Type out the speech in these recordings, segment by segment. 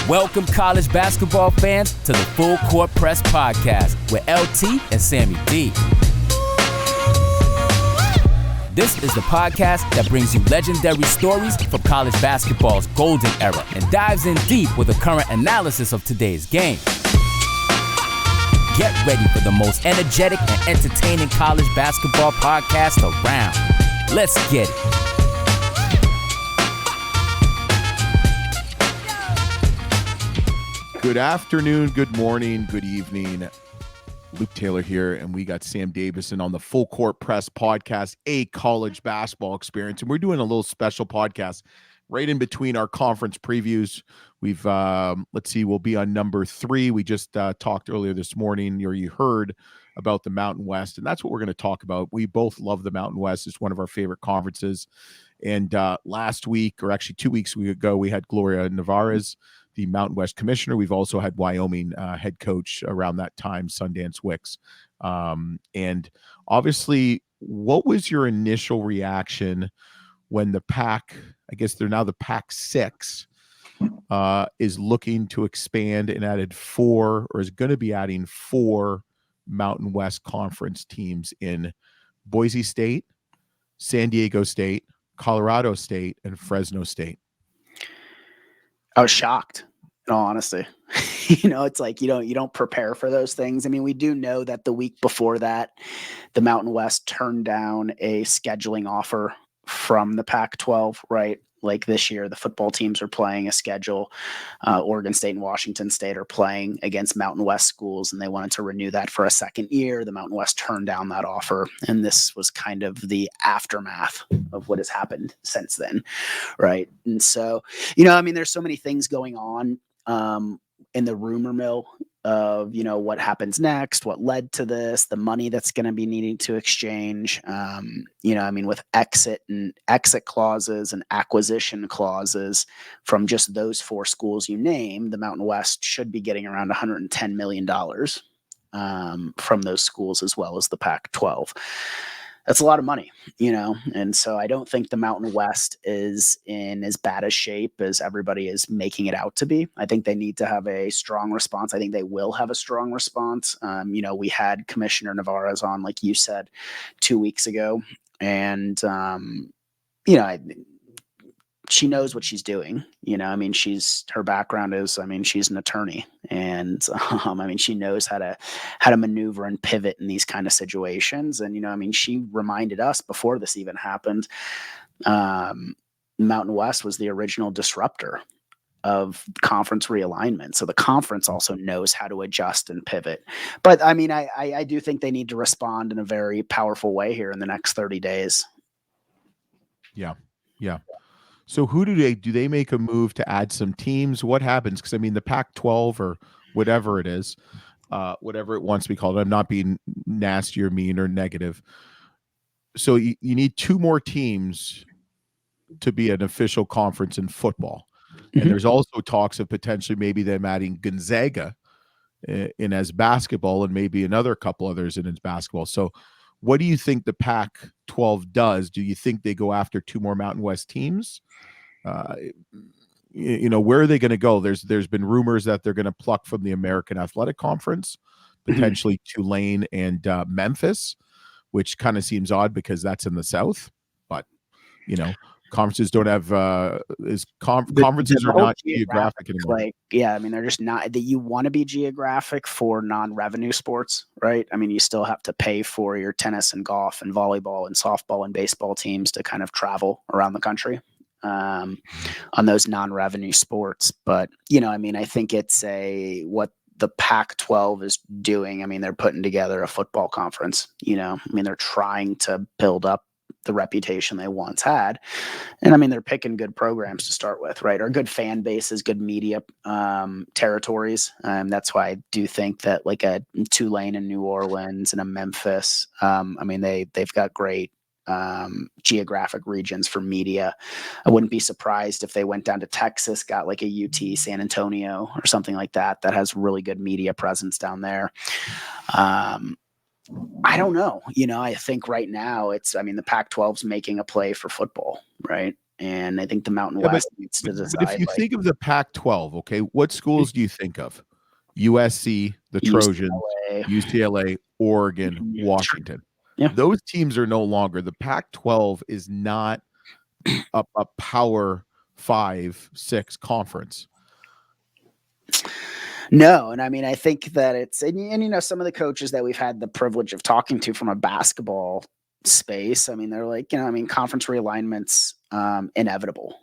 Welcome, college basketball fans, to the Full Court Press Podcast with LT and Sammie D. This is the podcast that brings you legendary stories from college basketball's golden era and dives in deep with a current analysis of today's game. Get ready for the most energetic and entertaining college basketball podcast around. Let's get it. Good afternoon, good morning, good evening. Luke Taylor here, and we got Sam Davison on the Full Court Press Podcast, a college basketball experience. And we're doing a little special podcast right in between our conference previews. We've, we'll be on number 3. We just talked earlier this morning, or you heard about the Mountain West, and that's what we're going to talk about. We both love the Mountain West. It's one of our favorite conferences. And last week, or actually 2 weeks ago, we had Gloria Navarez, the Mountain West commissioner. We've also had Wyoming head coach around that time, Sundance Wicks. And obviously, what was your initial reaction when the PAC, I guess they're now the PAC-12, is looking to expand and added 4, or is going to be adding 4 Mountain West Conference teams in Boise State, San Diego State, Colorado State, and Fresno State? I was shocked, in all honesty. It's like you don't prepare for those things. I mean, we do know that the week before that, the Mountain West turned down a scheduling offer from the Pac-12, right? Like this year, the football teams are playing a schedule. Oregon State and Washington State are playing against Mountain West schools, and they wanted to renew that for a second year. The Mountain West turned down that offer, and this was kind of the aftermath of what has happened since then, right? And so, there's so many things going on in the rumor mill of, what happens next, what led to this, the money that's going to be needing to exchange, with exit clauses and acquisition clauses from just those 4 schools you named, the Mountain West should be getting around $110 million from those schools, as well as the Pac-12. That's a lot of money, and so I don't think the Mountain West is in as bad a shape as everybody is making it out to be. I think they need to have a strong response. I think they will have a strong response. We had Commissioner Navarez on, like you said, 2 weeks ago, and, she knows what she's doing. Her background is, she's an attorney, and she knows how to maneuver and pivot in these kind of situations. And she reminded us before this even happened, Mountain West was the original disruptor of conference realignment. So the conference also knows how to adjust and pivot. But I do think they need to respond in a very powerful way here in the next 30 days. Yeah. So who do they make a move to add some teams? What happens? Because the Pac-12, or whatever it is, whatever it wants to be called, I'm not being nasty or mean or negative. So you need 2 more teams to be an official conference in football. Mm-hmm. And there's also talks of potentially maybe them adding Gonzaga in as basketball, and maybe another couple others in as basketball. So what do you think the Pac-12 does? Do you think they go after 2 more Mountain West teams? Where are they going to go? There's been rumors that they're going to pluck from the American Athletic Conference, potentially Tulane and Memphis, which kind of seems odd because that's in the South. But conferences don't have conferences are not geographic anymore. They're just not that you want to be geographic for non-revenue sports, right? You still have to pay for your tennis and golf and volleyball and softball and baseball teams to kind of travel around the country on those non-revenue sports. But I think it's what the Pac-12 is doing. They're putting together a football conference. They're trying to build up the reputation they once had. And they're picking good programs to start with, right? Or good fan bases, good media territories. That's why I do think that like a Tulane in New Orleans and a Memphis, they've got great geographic regions for media. I wouldn't be surprised if they went down to Texas, got like a UT San Antonio or something like that has really good media presence down there. I don't know. I think right now it's, the Pac-12's making a play for football, right? And I think the Mountain West needs to decide. But if you think of the Pac-12, okay, what schools do you think of? USC, the Trojans, UCLA, Oregon, Washington. Yeah. Those teams are no longer. The Pac-12 is not a power 5-6 conference. No, and I mean, I think that it's and some of the coaches that we've had the privilege of talking to from a basketball space, I mean, they're like, conference realignment's inevitable.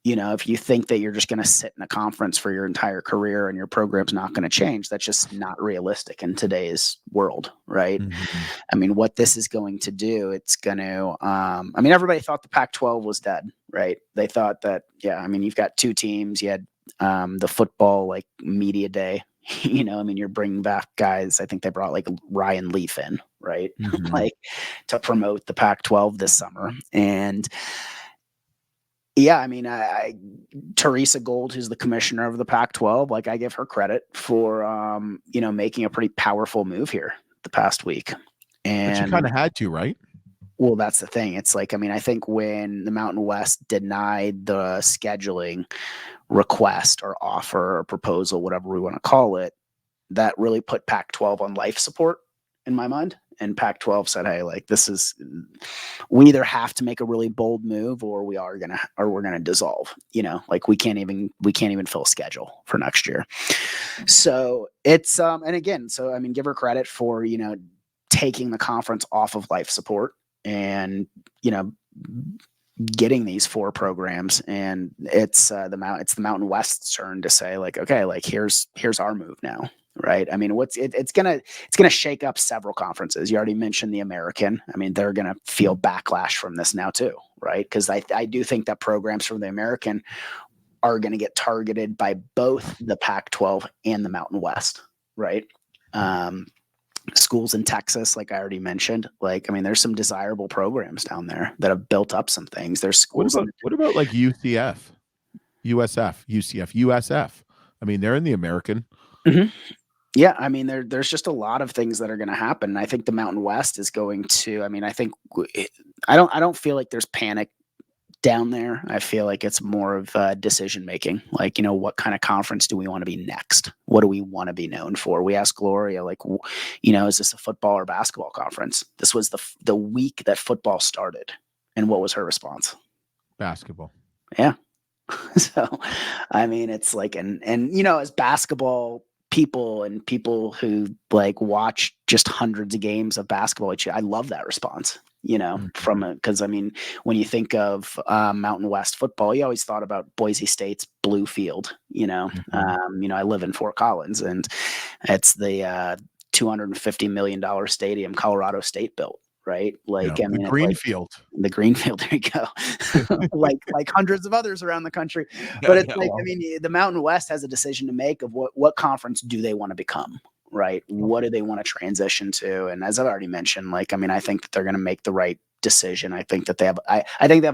If you think that you're just going to sit in a conference for your entire career and your program's not going to change, that's just not realistic in today's world, right? Mm-hmm. I mean, what this is going to do, it's going to, everybody thought the Pac-12 was dead, right? They thought that, you've got two teams, you had the football like media day, you're bringing back guys. I think they brought like Ryan Leaf in, right? Mm-hmm. like to promote the Pac-12 this summer. And I Teresa Gold, who's the commissioner of the Pac-12, like I give her credit for, making a pretty powerful move here the past week. And but you kind of had to, right? Well, that's the thing. It's like, I think when the Mountain West denied the scheduling request or offer or proposal, whatever we want to call it, that really put Pac-12 on life support in my mind. And Pac-12 said, hey, like we either have to make a really bold move or we're gonna dissolve. Like we can't even fill a schedule for next year. So it's and again, give her credit for taking the conference off of life support and getting these 4 programs. And it's the Mountain West's turn to say like, okay, like here's our move now. Right. I mean, it's going to shake up several conferences. You already mentioned the American. I mean, they're going to feel backlash from this now too. Right. Because I do think that programs from the American are going to get targeted by both the Pac-12 and the Mountain West. Right. Schools in Texas, like I already mentioned, there's some desirable programs down there that have built up some things. There's schools. What about like UCF, USF? I mean, they're in the American. Mm-hmm. Yeah, I mean, there's just a lot of things that are going to happen. I think the Mountain West is going to. I mean, I don't feel like there's panic down there. I feel like it's more of decision making. Like, what kind of conference do we want to be next? What do we want to be known for? We asked Gloria, like, is this a football or basketball conference? This was the week that football started, and what was her response? Basketball. Yeah. So, I mean, it's like, and as basketball people and people who like watch just hundreds of games of basketball, I love that response, because I mean, when you think of Mountain West football, you always thought about Boise State's blue field, I live in Fort Collins and it's the $250 million stadium Colorado State built. Right. Like, the Greenfield. The Greenfield, there you go. like hundreds of others around the country. But it's the Mountain West has a decision to make of what conference do they want to become, right? What do they want to transition to? And as I've already mentioned, I think that they're going to make the right decision. I think that they have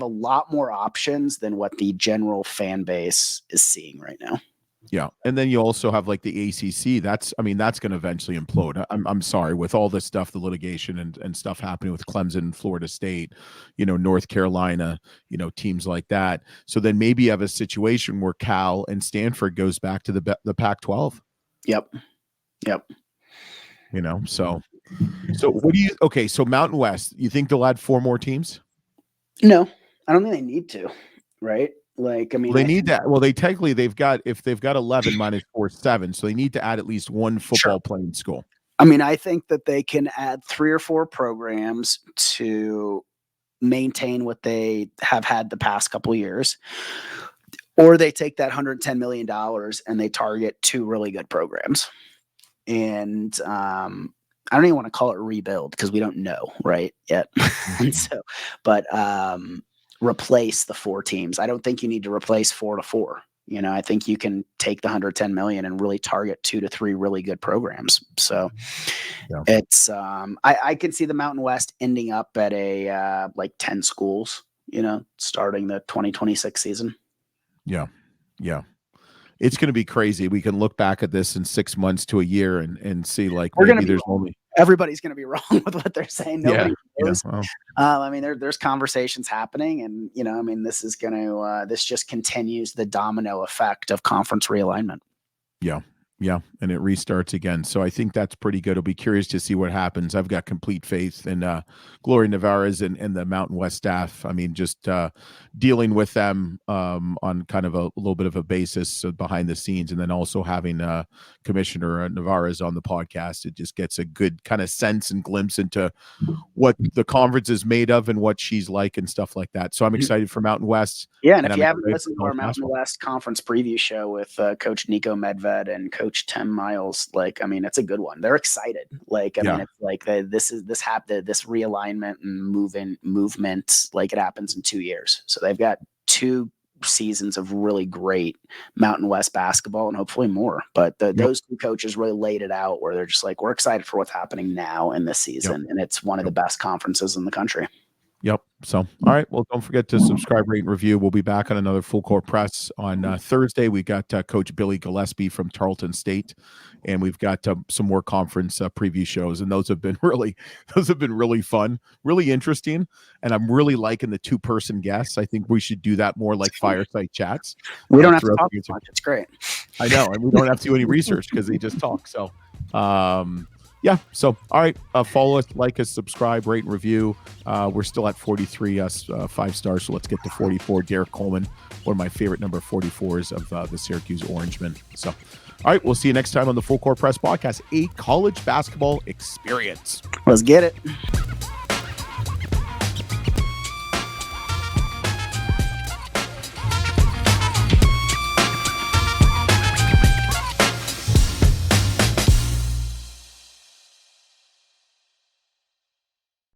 a lot more options than what the general fan base is seeing right now. Yeah. And then you also have like the ACC. That's going to eventually implode. I'm sorry, with all this stuff, the litigation and stuff happening with Clemson, Florida State, North Carolina, teams like that. So then maybe you have a situation where Cal and Stanford goes back to the Pac-12. Yep. So what do you, okay. So Mountain West, you think they'll add 4 more teams? No, I don't think they need to. Right. Like, I mean, they need that. Well, they've got 11 minus 4, 7. So they need to add at least one football playing school. I mean, I think that they can add 3 or 4 programs to maintain what they have had the past couple of years, or they take that $110 million and they target 2 really good programs. And, I don't even want to call it rebuild because we don't know right yet. And so, but, replace the 4 teams. I don't think you need to replace 4 to 4. I think you can take the $110 million and really target 2 to 3 really good programs. So it's I can see the Mountain West ending up at a like 10 schools, starting the 2026 season. Yeah. It's going to be crazy. We can look back at this in 6 months to a year and see like maybe there's only everybody's going to be wrong with what they're saying. Nobody knows. Well, I mean, there's conversations happening, and I mean, this is going to this just continues the domino effect of conference realignment. Yeah, and it restarts again. So I think that's pretty good. I'll be curious to see what happens. I've got complete faith in Gloria Navarez and the Mountain West staff. I mean, just dealing with them on kind of a little bit of a basis behind the scenes, and then also having Commissioner Navarez on the podcast, it just gets a good kind of sense and glimpse into what the conference is made of and what she's like and stuff like that. So I'm excited for Mountain West. Yeah, and if you haven't listened to our Mountain West conference preview show with Coach Nico Medved and Coach Tim Miles, like, I mean, it's a good one. They're excited. Like, I mean, it's like this realignment and movement, like, it happens in 2 years. So they've got 2 seasons of really great Mountain West basketball and hopefully more. But those 2 coaches really laid it out where they're just like, we're excited for what's happening now in this season. And it's one of the best conferences in the country. Yep. So, all right. Well, don't forget to subscribe, rate, and review. We'll be back on another Full Court Press on Thursday. We got Coach Billy Gillespie from Tarleton State, and we've got some more conference preview shows, and those have been really fun, really interesting, and I'm really liking the 2-person guests. I think we should do that more, like fireside chats. We don't have to talk too much. It's great. I know, and we don't have to do any research because they just talk. So, yeah. So, all right. Follow us, like us, subscribe, rate, and review. We're still at 43 5 stars. So let's get to 44. Derek Coleman, one of my favorite number 44s of the Syracuse Orangemen. So, all right. We'll see you next time on the Full Court Press Podcast, a college basketball experience. Let's get it.